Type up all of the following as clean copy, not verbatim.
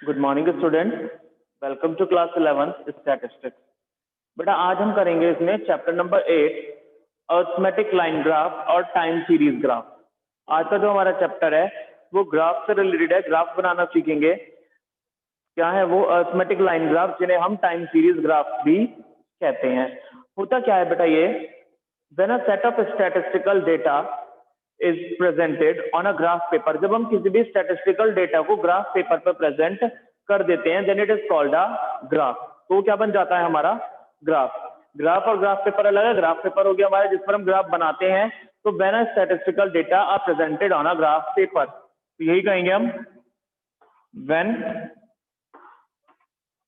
Good morning student, welcome to class 11 statistics. बेटा आज हम करेंगे इसमें chapter number 8 arithmetic line graph और टाइम सीरीज ग्राफ। आज का जो हमारा चैप्टर है वो ग्राफ से रिलेटेड है, ग्राफ बनाना सीखेंगे। क्या है वो? अर्थमेटिक लाइन ग्राफ, जिन्हें हम टाइम सीरीज ग्राफ भी कहते हैं। होता क्या है बेटा ये, when a set of statistical data is presented on a graph paper, जब हम किसी भी स्टैटिस्टिकल डेटा को ग्राफ पेपर पर प्रेजेंट कर देते हैं, then it is called a graph. तो क्या बन जाता है हमारा? ग्राफ। ग्राफ और ग्राफ पेपर अलग है। ग्राफ पेपर हो गया हमारा जिस पर हम ग्राफ बनाते हैं। तो when a statistical data are presented on a graph paper, तो यही कहेंगे हम, when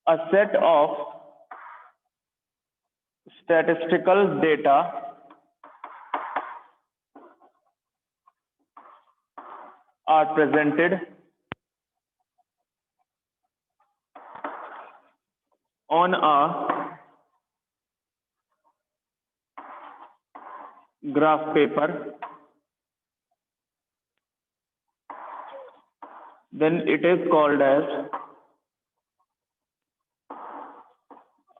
a set of statistical data are presented on a graph paper, then it is called as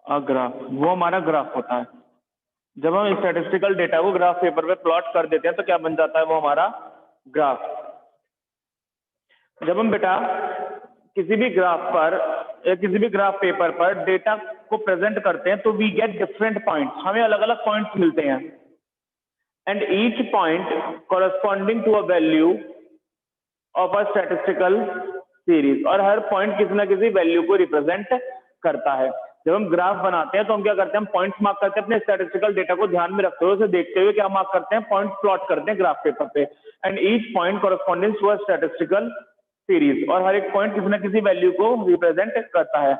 a graph। वो हमारा ग्राफ होता है। जब हम स्टैटिस्टिकल डेटा को ग्राफ पेपर पे प्लॉट कर देते हैं तो क्या बन जाता है वो हमारा ग्राफ। जब हम बेटा किसी भी ग्राफ पर या किसी भी ग्राफ पेपर पर डेटा को प्रेजेंट करते हैं तो वी गेट डिफरेंट पॉइंट्स, हमें अलग अलग पॉइंट्स मिलते हैं। And each point corresponding to a value of a statistical series, और हर पॉइंट किसी ना किसी वैल्यू को रिप्रेजेंट करता है। जब हम ग्राफ बनाते हैं तो हम क्या करते हैं, हम पॉइंट्स मार्क करते हैं, अपने स्टैटिस्टिकल डेटा को ध्यान में रखते हुए उसे देखते हुए क्या मार्क करते हैं, पॉइंट्स प्लॉट करते हैं ग्राफ पेपर पे। And each point corresponding to a statistical series, और हर एक पॉइंट किसी ना किसी वैल्यू को रिप्रेजेंट करता है।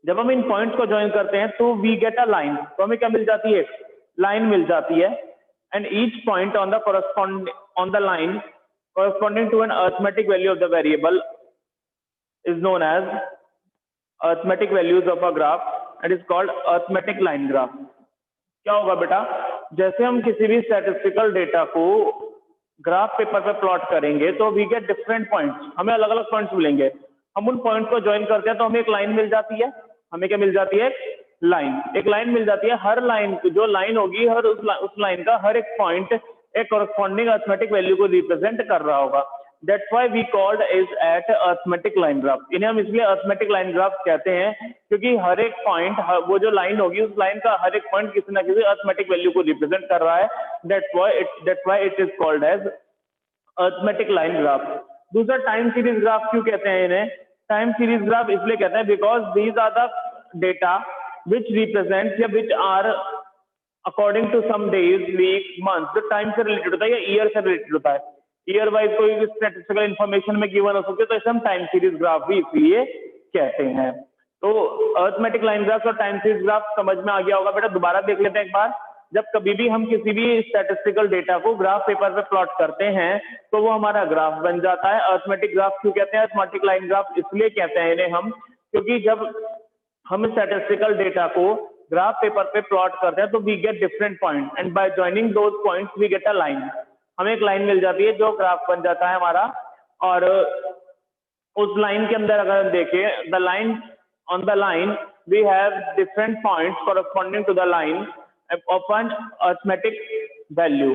जब हम इन पॉइंट्स को ज्वाइन करते हैं तो वी गेट अ लाइन, तो हमें क्या मिल जाती है? लाइन मिल जाती है। And each point on the line corresponding to an arithmetic value of the variable is known as arithmetic values of a graph and is called arithmetic line graph। क्या होगा बेटा, जैसे हम किसी भी स्टैटिस्टिकल डेटा को ग्राफ पेपर पे plot करेंगे तो वी गेट डिफरेंट पॉइंट्स, हमें अलग अलग पॉइंट्स मिलेंगे। हम उन पॉइंट्स को ज्वाइन करते हैं तो हमें एक लाइन मिल जाती है। हमें क्या मिल जाती है? लाइन। एक लाइन मिल जाती है। हर लाइन, जो लाइन होगी, हर उस लाइन का हर एक पॉइंट एक कॉरेस्पॉन्डिंग अर्थमेटिक वैल्यू को रिप्रेजेंट कर रहा होगा। That's why we called is at arithmetic line graph. इन्हें हम इसलिए अर्थमेटिक लाइन ग्राफ कहते हैं क्योंकि हर एक पॉइंट, वो जो लाइन होगी उस लाइन का हर एक पॉइंट किसी ना किसी अर्थमेटिक वैल्यू को रिप्रेजेंट कर रहा है। That's why it is called as arithmetic line graph. दूसरा, टाइम सीरीज ग्राफ क्यों कहते हैं इन्हें? टाइम सीरीज ग्राफ इसलिए कहते हैं because these are the data which represent या which are according to some days, week, month, जो टाइम से रिलेटेड होता है या ईयर से रिलेटेड होता है। ईयर वाइज कोई स्टैटिस्टिकल इंफॉर्मेशन में गिवन हो सकती है, तो इसे हम टाइम सीरीज ग्राफ भी इसलिए कहते हैं। तो अर्थमेटिक लाइन ग्राफ और टाइम सीरीज ग्राफ समझ में आ गया होगा बेटा। दोबारा देख लेते हैं एक बार। जब कभी भी हम किसी भी स्टैटिस्टिकल डेटा को ग्राफ पेपर पे प्लॉट करते हैं तो वो हमारा ग्राफ बन जाता है। अर्थमेटिक ग्राफ क्यों कहते हैं? अर्थमेटिक लाइन ग्राफ इसलिए कहते हैं इन्हें हम, क्योंकि जब हम स्टैटिस्टिकल डेटा को ग्राफ पेपर पे प्लॉट करते हैं तो we get different point and by joining those points we get a line. हमें एक लाइन मिल जाती है जो ग्राफ बन जाता है हमारा। और उस लाइन के अंदर अगर हम देखें, the line, on the line we have different points corresponding to the line of an arithmetic value.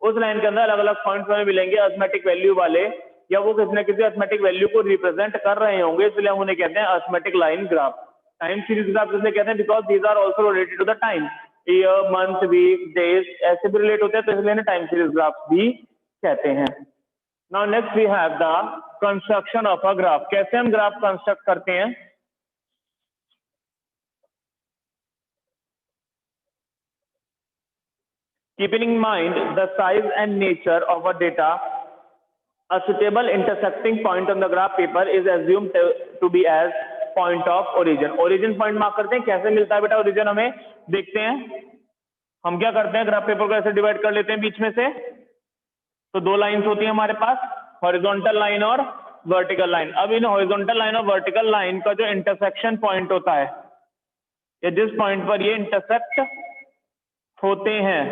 उस लाइन के अंदर अलग अलग पॉइंट्स हमें मिलेंगे अर्थमेटिक वैल्यू वाले, या वो किसी न किसी अर्थमेटिक वैल्यू को रिप्रेजेंट कर रहे होंगे, इसलिए हम उन्हें कहते हैं arithmetic line graph. Time series graph किसे कहते हैं? Because these are also related to the time, year, month, week, days, ऐसे भी रिलेट होते हैं, तो इसलिए इन्हें टाइम सीरीज ग्राफ भी कहते हैं। Now next we have the construction of a graph. कैसे हम ग्राफ कंस्ट्रक्ट करते हैं? Keeping in mind the size and nature of a data, a suitable intersecting point on the graph paper is assumed to be as point of origin। origin point mark करते हैं। कैसे मिलता है बेटा origin? हमें देखते हैं। हम क्या करते हैं, ग्राफ पेपर को ऐसे डिवाइड कर लेते हैं बीच में से। तो दो लाइंस होती है हमारे पास, हॉरिजॉन्टल लाइन और वर्टिकल लाइन। अब इन हॉरिजॉन्टल लाइन और वर्टिकल लाइन का जो इंटरसेक्शन पॉइंट होता है, या जिस पॉइंट पर ये इंटरसेक्ट होते हैं,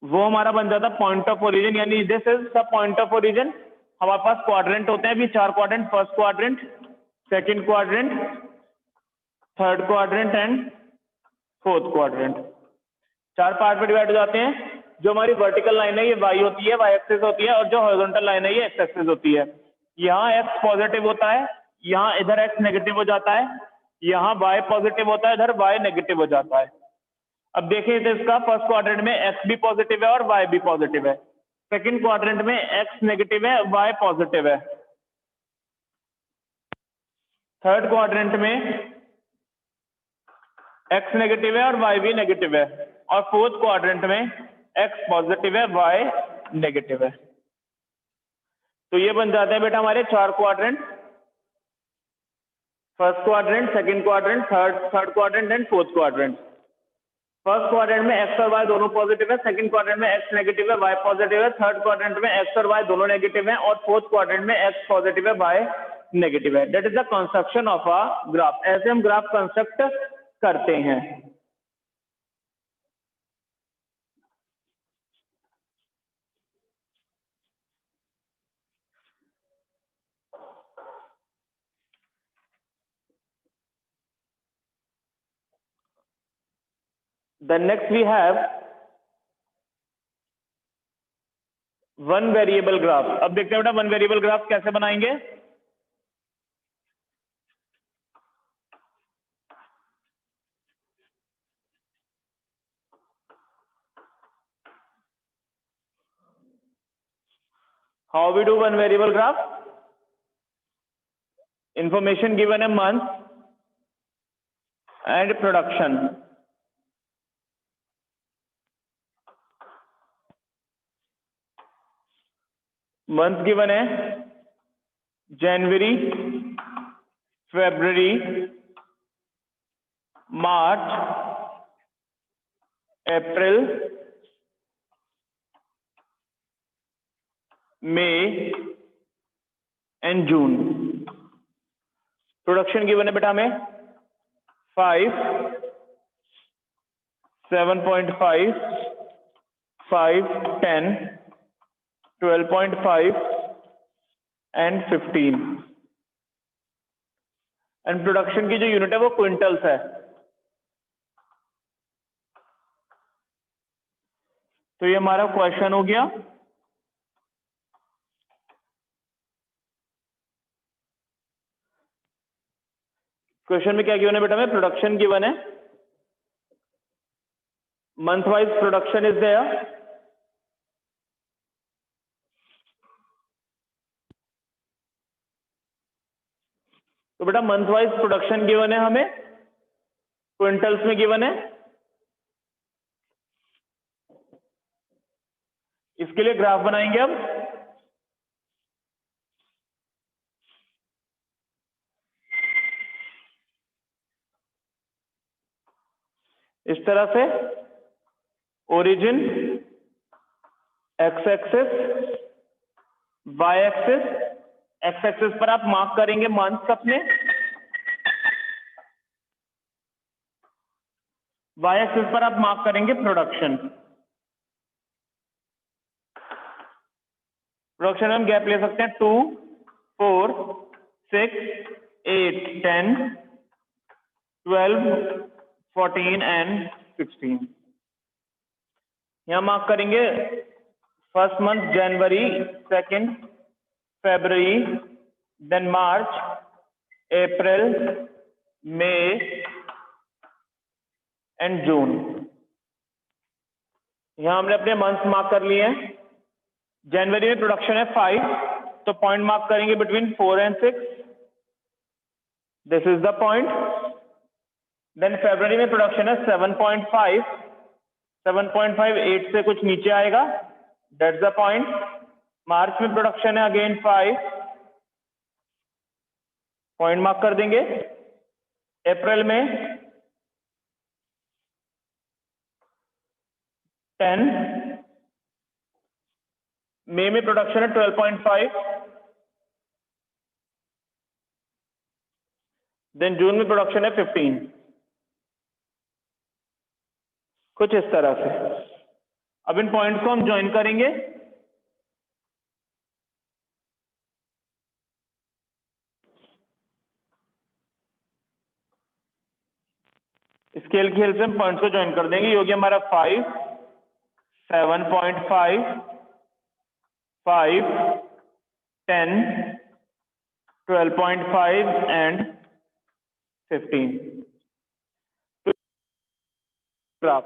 वो हमारा बन जाता पॉइंट ऑफ ओरिजिन, यानी this is the point of origin. हमारे पास क्वाड्रेंट होते हैं अभी 4 quadrant, first quadrant, second quadrant, third quadrant and fourth quadrant. 4 part में डिवाइड हो जाते हैं। जो हमारी वर्टिकल लाइन है ये वाई होती है, वाई एक्सिस होती है, और जो हॉरिजॉन्टल लाइन है ये एक्स एक्सिस होती है। यहाँ एक्स पॉजिटिव होता है, यहाँ इधर एक्स नेगेटिव हो जाता है, यहाँ वाई पॉजिटिव होता है, इधर वाई नेगेटिव हो जाता है। अब देखिए तो इसका फर्स्ट क्वाड्रेंट में एक्स भी पॉजिटिव है और वाई भी पॉजिटिव है, सेकंड क्वाड्रेंट में एक्स नेगेटिव है, वाई पॉजिटिव है, थर्ड क्वाड्रेंट में एक्स नेगेटिव है और वाई भी नेगेटिव है, और फोर्थ क्वाड्रेंट में एक्स पॉजिटिव है, वाई नेगेटिव है। तो ये बन जाते हैं बेटा हमारे 4 quadrant, first quadrant, second quadrant, third quadrant and fourth quadrant. First quadrant में एक्स और वाई दोनों पॉजिटिव है, सेकंड क्वाड्रेंट में एक्स नेगेटिव है, वाई पॉजिटिव है, थर्ड क्वाड्रेंट में एक्स और वाई दोनों नेगेटिव है, और फोर्थ क्वाड्रेंट में एक्स पॉजिटिव है, वाई नेगेटिव है। That is the construction of a graph. ऐसे हम ग्राफ कंस्ट्रक्ट करते हैं। Then next we have one variable graph. अब देखते हैं बेटा वन वेरिएबल ग्राफ कैसे बनाएंगे। How we do one variable graph? Information given a month and production. Month given है जनवरी, फरवरी, मार्च, April, May and June. Production given है बेटा हमें 5, 7.5, 5, 10, 12.5 एंड 15। एंड प्रोडक्शन की जो यूनिट है वो क्विंटल्स है। तो ये हमारा क्वेश्चन हो गया। क्वेश्चन में क्या गिवन है बेटा हमें? प्रोडक्शन गिवन है, month wise production is there, तो बेटा मंथ वाइज प्रोडक्शन गिवन है हमें, क्विंटल्स में गिवन है। इसके लिए ग्राफ बनाएंगे अब। इस तरह से origin X axis, Y axis, X axis पर आप मार्क करेंगे मंथ्स अपने, वाई एक्सिस पर आप मार्क करेंगे प्रोडक्शन। प्रोडक्शन में हम गैप ले सकते हैं 2, 4, 6, 8, 10, 12, 14 एंड 16। यहां मार्क करेंगे first month January, second February, then March, April, May and June. यहां हमने अपने मंथ्स मार्क कर लिए हैं। जनवरी में प्रोडक्शन है 5, तो पॉइंट मार्क करेंगे between 4 and 6, this is the point. Then फरवरी में प्रोडक्शन है 7.5, 7.5 8 से कुछ नीचे आएगा, दैट्स द पॉइंट। मार्च में प्रोडक्शन है अगेन 5, पॉइंट मार्क कर देंगे। अप्रैल में 10, मई में प्रोडक्शन है 12.5, देन जून में प्रोडक्शन है 15। कुछ इस तरह से। अब इन पॉइंट्स को हम ज्वाइन करेंगे। स्केल की हेल्प से हम पॉइंट्स को ज्वाइन कर देंगे। ये हो गया हमारा 5, 7.5, 5, 10, 12.5 एंड 15। ग्राफ,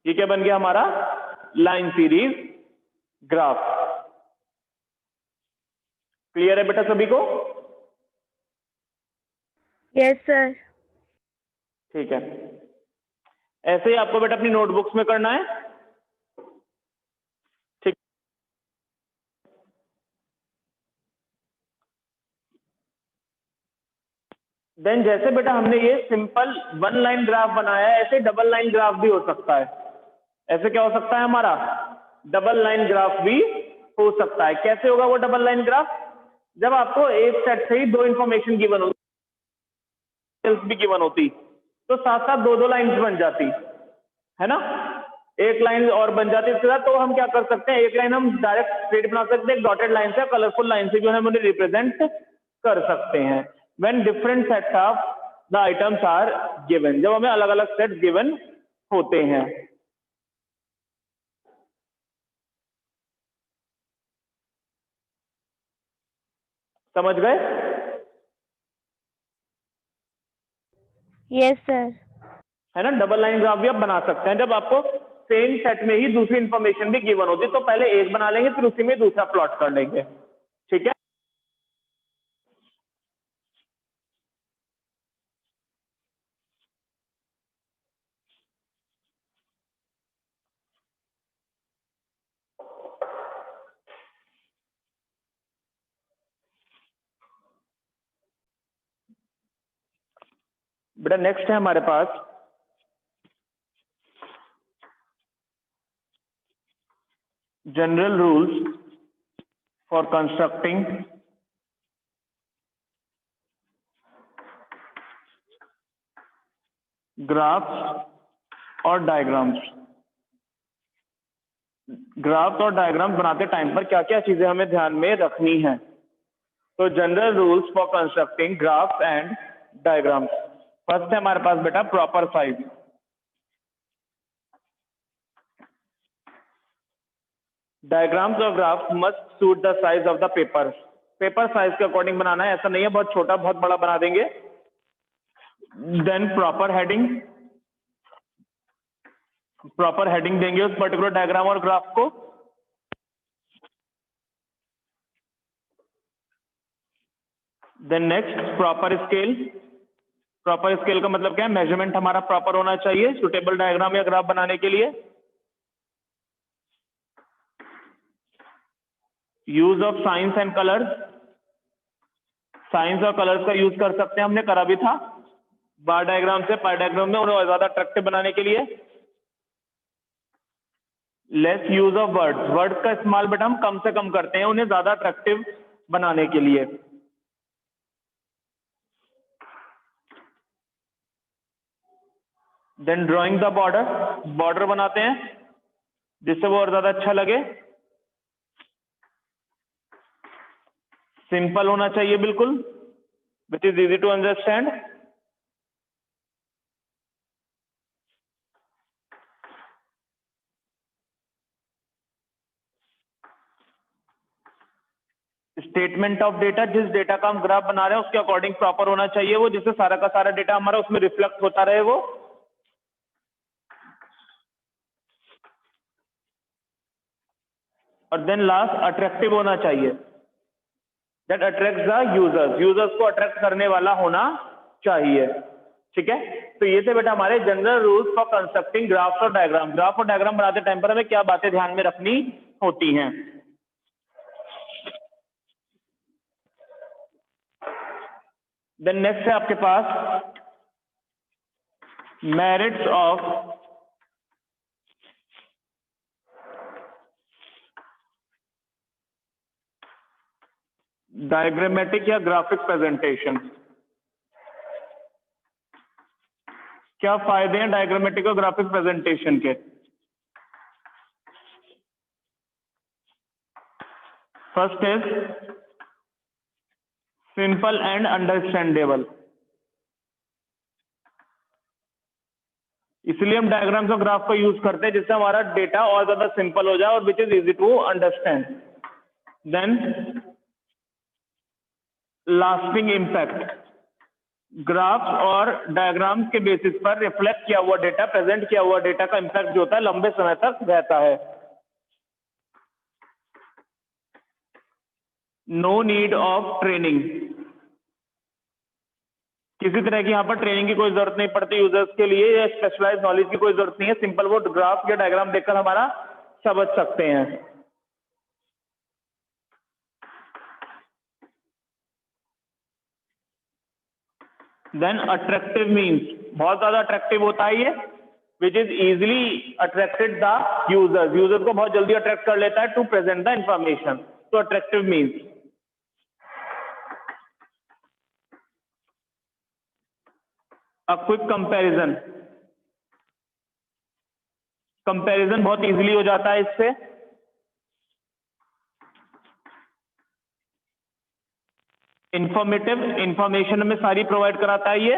ये क्या बन गया हमारा? Line series graph. क्लियर है बेटा सभी को? Yes sir. ठीक है, ऐसे ही आपको बेटा अपनी नोटबुक्स में करना है। ठीक, देन जैसे बेटा हमने ये सिंपल 1 लाइन ग्राफ बनाया है, ऐसे डबल लाइन ग्राफ भी हो सकता है। ऐसे क्या हो सकता है हमारा? डबल लाइन ग्राफ भी हो सकता है। कैसे होगा वो डबल लाइन ग्राफ? जब आपको एक सेट से ही 2 इंफॉर्मेशन गिवन होती भी गिवन होती, तो साथ साथ 2-2 लाइन्स बन जाती है ना। एक लाइन और बन जाती इसके साथ। तो हम क्या कर सकते हैं, एक लाइन हम डायरेक्ट स्ट्रेट बना सकते हैं, एक डॉटेड लाइन से, कलरफुल लाइन से जो है हम उन्हें रिप्रेजेंट कर सकते हैं। When different sets of the items are given, जब हमें अलग अलग सेट गिवन होते हैं। समझ गए? Yes sir. है ना, डबल लाइन ग्राफ भी आप बना सकते हैं जब आपको सेम सेट में ही दूसरी इंफॉर्मेशन भी गिवन होती है। तो पहले एक बना लेंगे, फिर उसी में दूसरा प्लॉट कर लेंगे। ठीक है, बेटा नेक्स्ट है हमारे पास general rules for constructing graphs और डायग्राम्स। ग्राफ्स और डायग्राम्स बनाते टाइम पर क्या क्या चीजें हमें ध्यान में रखनी है? तो general rules for constructing graphs and diagrams. First है हमारे पास बेटा प्रॉपर साइज। डायग्राम्स और graphs must suit the size of the paper. Paper size के अकॉर्डिंग बनाना है, ऐसा नहीं है बहुत छोटा बहुत बड़ा बना देंगे। Then proper heading, proper heading देंगे उस पर्टिकुलर डायग्राम और ग्राफ को। Then next proper scale. Proper scale का मतलब क्या है? मेजरमेंट हमारा प्रॉपर होना चाहिए सुटेबल डायग्राम या ग्राफ बनाने के लिए। Use of science and colours. Science और कलर्स का यूज कर सकते हैं, हमने करा भी था बार डायग्राम से पाई डायग्राम में, उन्हें ज्यादा अट्रैक्टिव बनाने के लिए। Less use of words. Words का इस्तेमाल बेटा हम कम से कम करते हैं उन्हें ज्यादा अट्रैक्टिव बनाने के लिए। Then drawing the border. Border बनाते हैं जिससे वो और ज्यादा अच्छा लगे। सिंपल होना चाहिए बिल्कुल, which is easy to understand. Statement of data, जिस डेटा का हम ग्राफ बना रहे हैं उसके अकॉर्डिंग प्रॉपर होना चाहिए वो, जिससे सारा का सारा डेटा हमारा उसमें रिफ्लेक्ट होता रहे वो। और देन लास्ट अट्रैक्टिव होना चाहिए, that attract the users. Users को अट्रैक्ट करने वाला होना चाहिए। ठीक है, तो ये थे बेटा हमारे general rules for constructing graphs और डायग्राम। ग्राफ और डायग्राम बनाते टाइम पर हमें क्या बातें ध्यान में रखनी होती हैं। देन नेक्स्ट है आपके पास मेरिट्स ऑफ डायग्रामेटिक या ग्राफिक प्रेजेंटेशन। क्या फायदे हैं डायग्रामेटिक और ग्राफिक प्रेजेंटेशन के? First is simple and understandable. इसलिए हम डायग्राम्स और ग्राफ का यूज करते हैं जिससे हमारा डेटा और ज्यादा सिंपल हो जाए और which is easy to understand. Then lasting impact, graphs और डायग्राम्स के बेसिस पर रिफ्लेक्ट किया हुआ डेटा, प्रेजेंट किया हुआ डेटा का इम्पैक्ट जो होता है लंबे समय तक रहता है। नो नीड ऑफ ट्रेनिंग, किसी तरह की यहाँ पर ट्रेनिंग की कोई जरूरत नहीं पड़ती यूजर्स के लिए, या स्पेशलाइज्ड नॉलेज की कोई जरूरत नहीं है, सिंपल वो ग्राफ या डायग्राम देखकर हमारा समझ सकते हैं। देन अट्रैक्टिव मीन्स, बहुत ज्यादा अट्रैक्टिव होता है ये, which is easily attracted the users, user को बहुत जल्दी अट्रैक्ट कर लेता है टू प्रेजेंट द इंफॉर्मेशन। तो attractive means a quick comparison, comparison बहुत इजीली हो जाता है इससे। इंफॉर्मेटिव, इंफॉर्मेशन हमें सारी प्रोवाइड कराता है ये।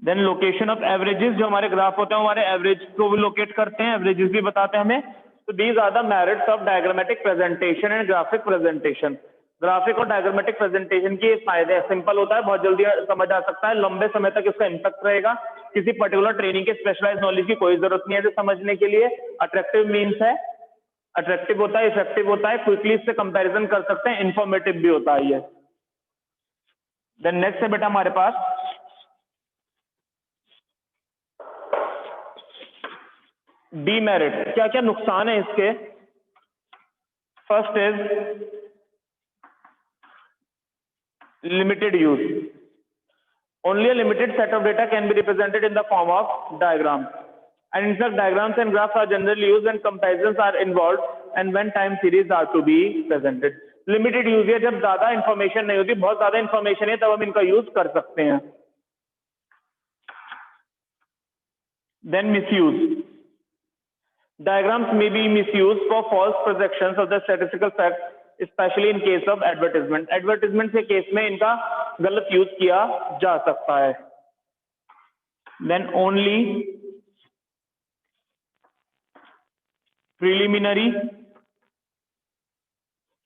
देन लोकेशन ऑफ एवरेजेस, जो हमारे ग्राफ होते हैं हमारे एवरेज को भी लोकेट करते हैं, एवरेजेस भी बताते हैं हमें। तो these are the merits of diagrammatic presentation and graphic presentation. Graphic और डायग्रामेटिक प्रेजेंटेशन के फायदे, सिंपल होता है, बहुत जल्दी समझ आ सकता है, लंबे समय तक इसका इंपैक्ट रहेगा, किसी पर्टिकुलर ट्रेनिंग के स्पेशलाइज्ड नॉलेज की कोई जरूरत नहीं है इसे समझने के लिए। अट्रैक्टिव मीन्स है, अट्रैक्टिव होता है, इफेक्टिव होता है, क्विकली इससे कंपैरिजन कर सकते हैं, इंफॉर्मेटिव भी होता है ये। देन नेक्स्ट है बेटा हमारे पास डीमेरिट, क्या क्या नुकसान है इसके। First is limited use, only a limited set of data can be represented in the form of diagrams, and in fact diagrams and graphs are generally used when comparisons are involved and when time series are to be presented। limited use है जब ज्यादा information नहीं होती, बहुत ज्यादा information है तब हम इनका यूज कर सकते हैं। then misuse, diagrams may be misused for false projections of the statistical facts, specially in case of advertisement, advertisement के केस में इनका गलत यूज किया जा सकता है। Then only preliminary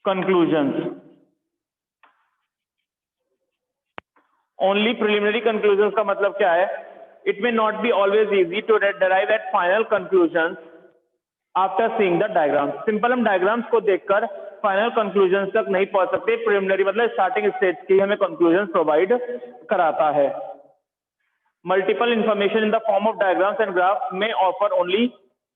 conclusions, only preliminary conclusions का मतलब क्या है, it may not be always easy to derive at final conclusions after seeing the diagrams. Simple हम डायग्राम्स को देखकर फाइनल कंक्लूजन तक नहीं पहुंच सकते, प्रिलिमिनरी मतलब स्टार्टिंग स्टेज की हमें कंक्लूजन प्रोवाइड कराता है। Multiple information in the form of diagrams and graph में ऑफर ओनली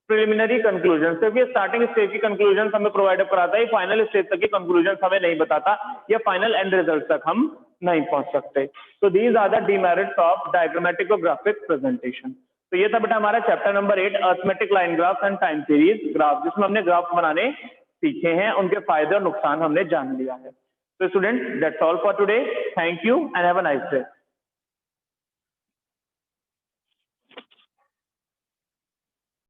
प्रिलिमिनरी कंक्लूजन, क्योंकि स्टार्टिंग स्टेज की कंक्लूजन हमें प्रोवाइड कराता है, फाइनल स्टेज तक की कंक्लूजन हमें नहीं बताता, या फाइनल एंड रिजल्ट तक हम नहीं पहुंच सकते। तो these are the demerits of diagrammatic और ग्राफिक प्रेजेंटेशन। तो ये था बेटा हमारा chapter number 8 arithmetic line graph and time series graph, जिसमें हमने ग्राफ बनाने सीखे हैं, उनके फायदे और नुकसान हमने जान लिया है। तो student that's all for today, thank you and have a nice day.